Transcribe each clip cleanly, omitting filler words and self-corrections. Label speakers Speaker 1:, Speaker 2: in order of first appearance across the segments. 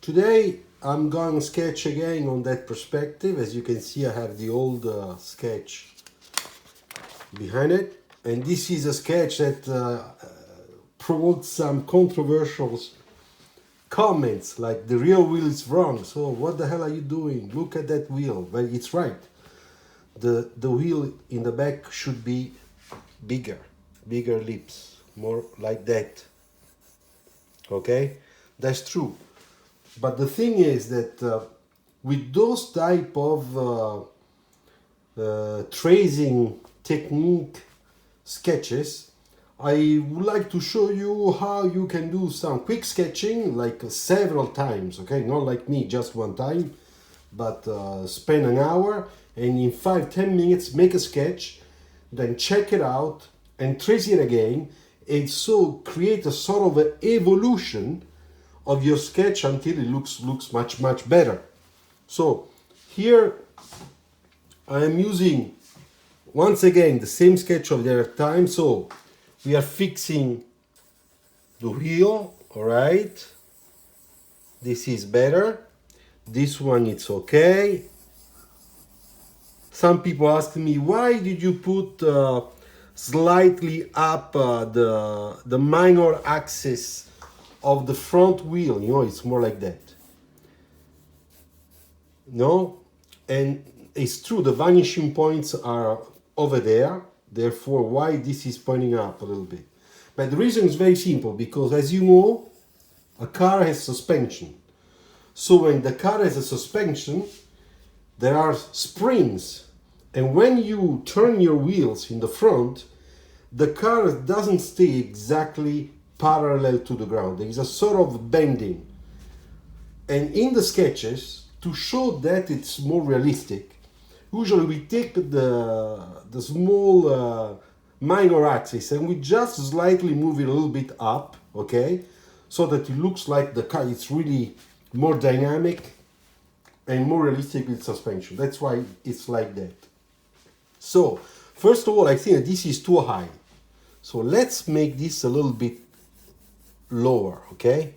Speaker 1: Today I'm going to sketch again on that perspective. As you can see, I have the old sketch behind it, and this is a sketch that provoked some controversial comments, like the real wheel is wrong, so what the hell are you doing, look at that wheel. Well, it's right, the wheel in the back should be bigger lips, more like that. Okay, that's true. But the thing is that with those type of tracing technique sketches, I would like to show you how you can do some quick sketching, like several times, okay? Not like me, just one time, but spend an hour and in 5-10 minutes make a sketch, then check it out and trace it again, and so create a sort of an evolution of your sketch until it looks much better. So here I am using once again the same sketch of the other time. So we are fixing the wheel, all right? This is better. This one, it's okay. Some people ask me, why did you put slightly up the minor axis of the front wheel? You know, it's more like that. No? And it's true, the vanishing points are over there. Therefore, why this is pointing up a little bit. But the reason is very simple, because as you know, a car has suspension. So when the car has a suspension, there are springs. And when you turn your wheels in the front, the car doesn't stay exactly parallel to the ground. There is a sort of bending. And in the sketches, to show that it's more realistic, usually we take the small minor axis and we just slightly move it a little bit up, okay? So that it looks like the car is really more dynamic and more realistic with suspension. That's why it's like that. So, first of all, I think that this is too high. So let's make this a little bit lower, okay?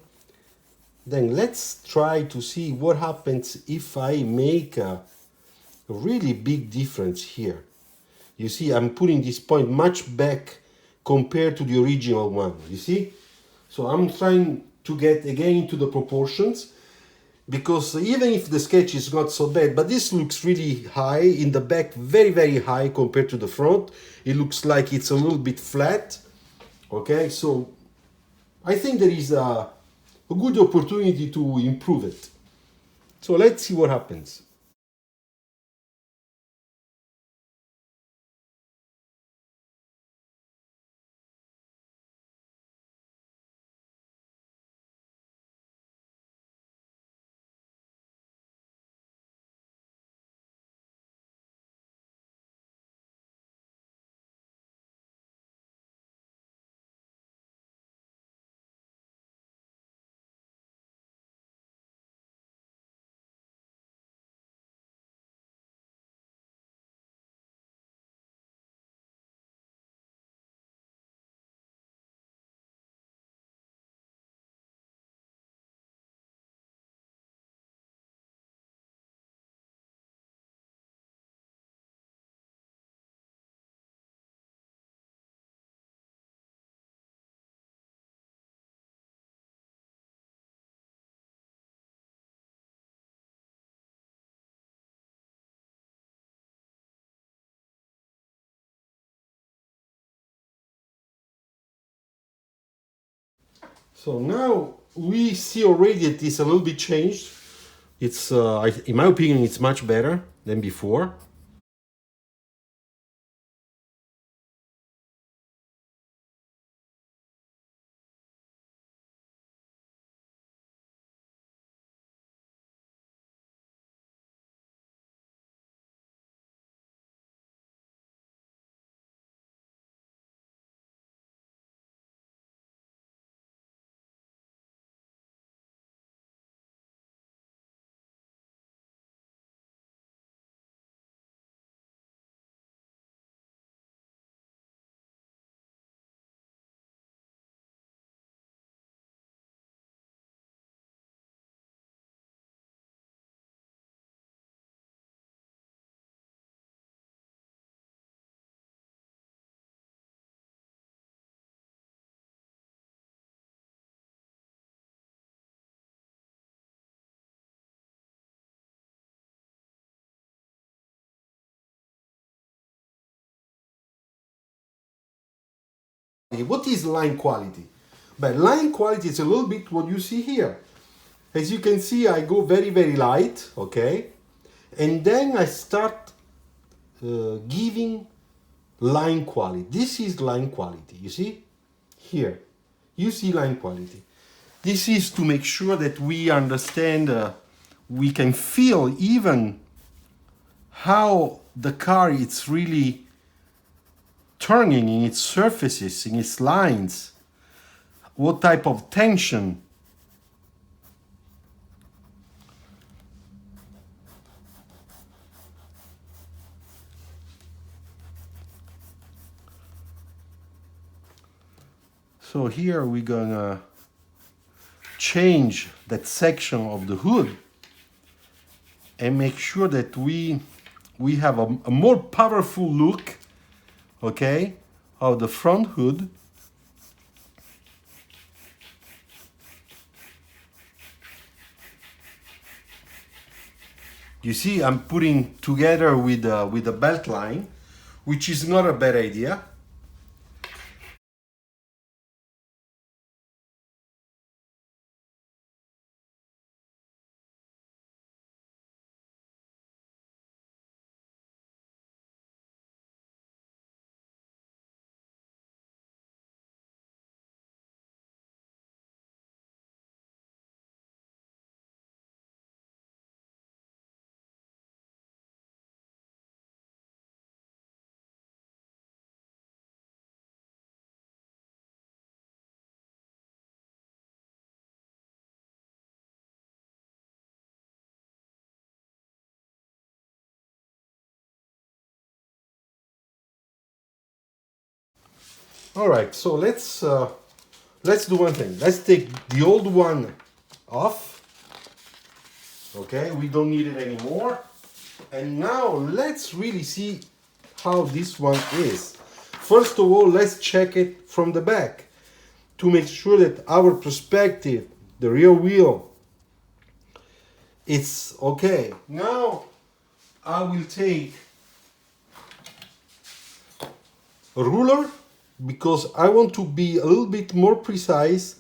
Speaker 1: Then let's try to see what happens if I make a really big difference here. You see, I'm putting this point much back compared to the original one, you see? So I'm trying to get again into the proportions, because even if the sketch is not so bad, but this looks really high in the back, very high compared to the front. It looks like it's a little bit flat, okay? So I think there is a good opportunity to improve it. So let's see what happens. So now we see already that it's a little bit changed. It's, in my opinion, it's much better than before. What is line quality? But line quality is a little bit what you see here. As you can see, I go very, very light, okay? And then I start giving line quality. This is line quality, you see? Here, you see line quality. This is to make sure that we understand, we can feel even how the car is really turning in its surfaces, in its lines, what type of tension. So here we're gonna change that section of the hood and make sure that we have a more powerful look, okay, of the front hood. You see, I'm putting together with the belt line, which is not a bad idea. All right, so let's do one thing. Let's take the old one off. Okay, we don't need it anymore. And now let's really see how this one is. First of all, let's check it from the back to make sure that our perspective, the rear wheel, it's okay. Now I will take a ruler because I want to be a little bit more precise.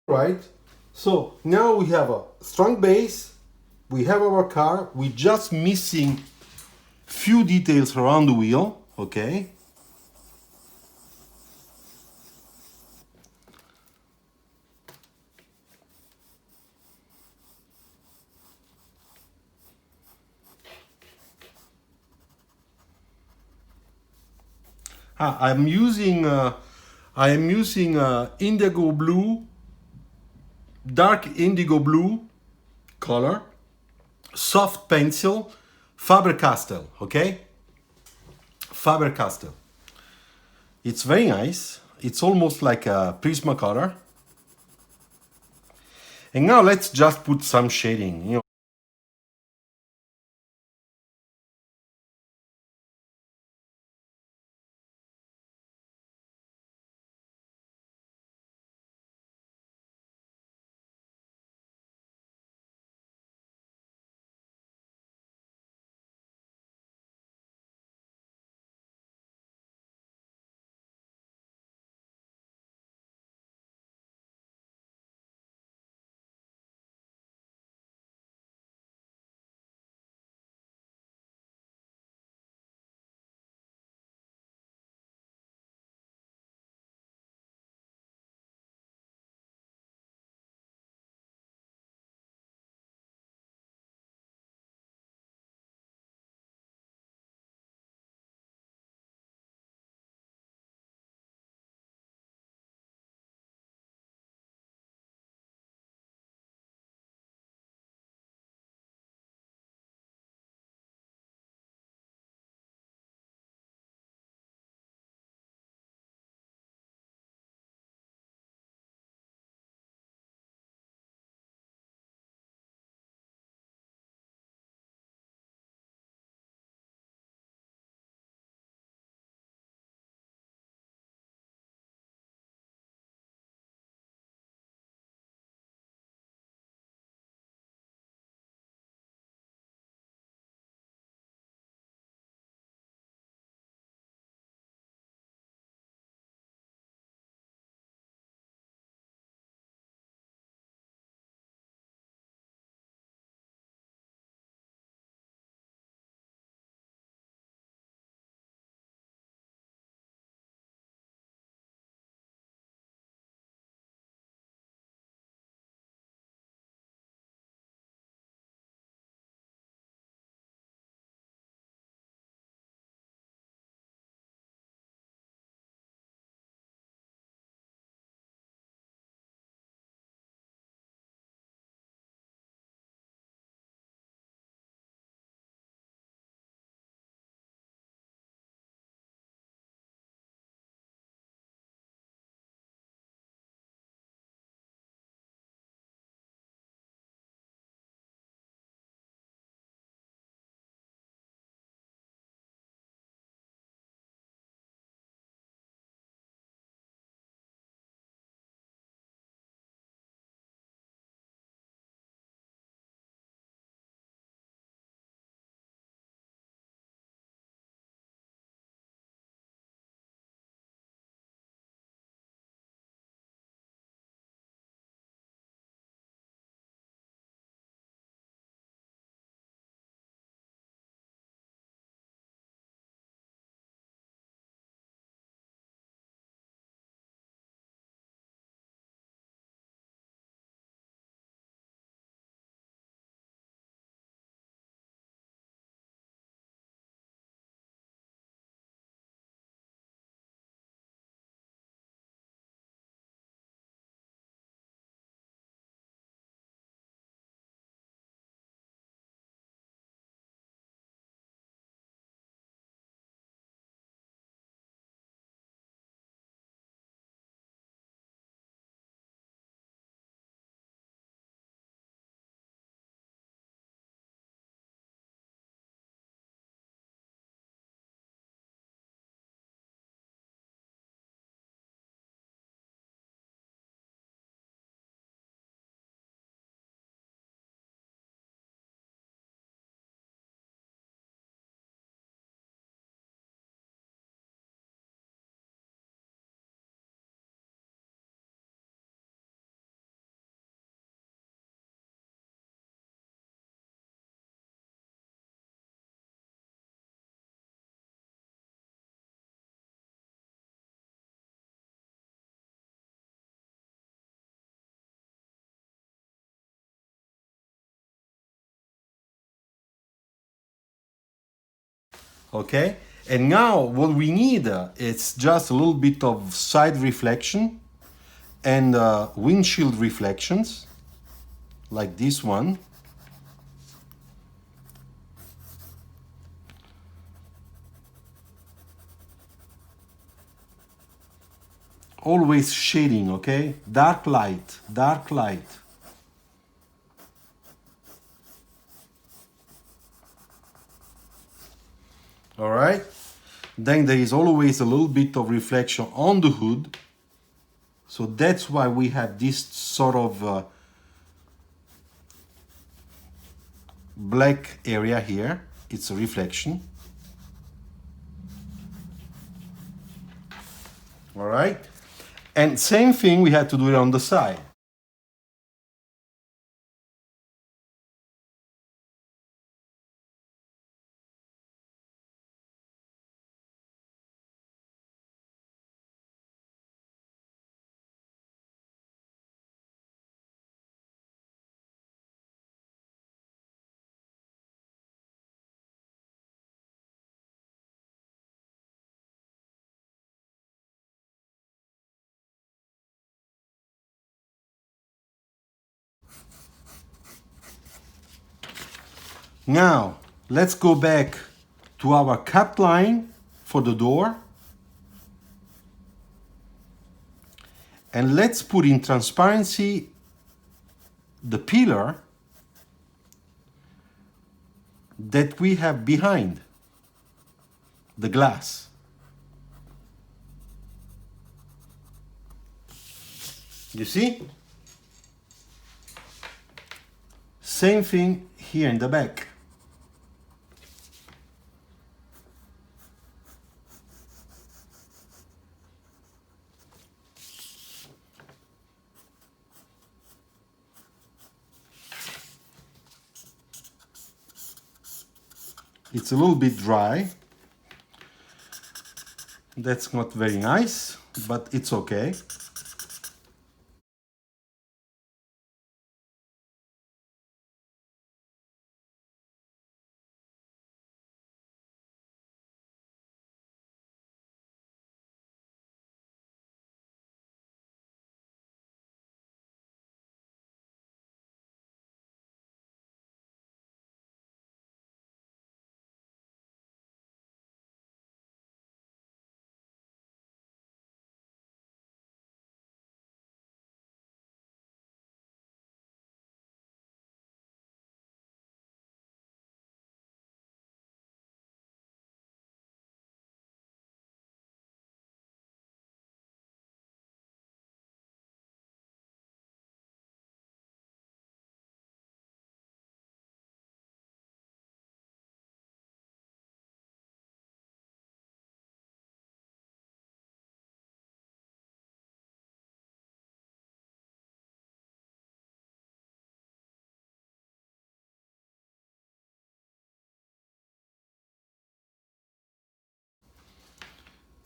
Speaker 1: Right, so now we have a strong base, we have our car, we just missing few details around the wheel, okay? I am using indigo blue, dark indigo blue color, soft pencil, Faber-Castell, okay? Faber-Castell. It's very nice. It's almost like a Prismacolor. And now let's just put some shading. You know, Okay, and now what we need is just a little bit of side reflection and windshield reflections like this one. Always shading, okay? Dark light, dark light. All right, then there is always a little bit of reflection on the hood, so that's why we have this sort of black area here. It's a reflection. All right, and same thing we had to do it on the side. Now, let's go back to our cut line for the door. And let's put in transparency the pillar that we have behind the glass. You see? Same thing here in the back. It's a little bit dry. That's not very nice, but it's okay.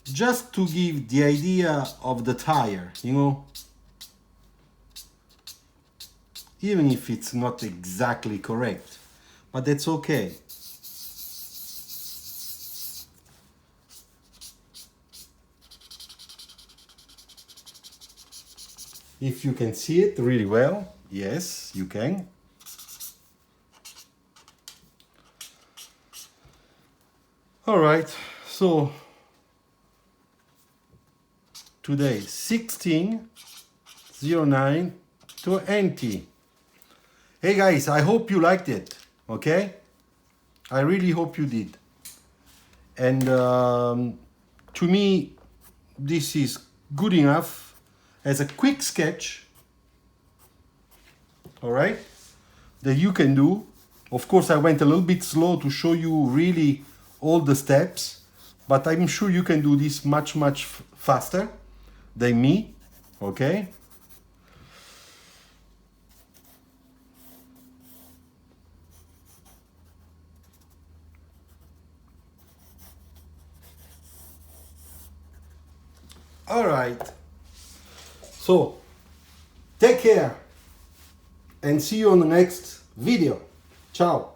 Speaker 1: Just to give the idea of the tire, you know, even if it's not exactly correct, but that's okay. If you can see it really well, yes, you can. All right, so today 16/09/20. Hey guys, I hope you liked it, okay? I really hope you did. And to me, this is good enough as a quick sketch, all right, that you can do. Of course, I went a little bit slow to show you really all the steps, but I'm sure you can do this much faster than me, okay? All right, so take care and see you on the next video. Ciao.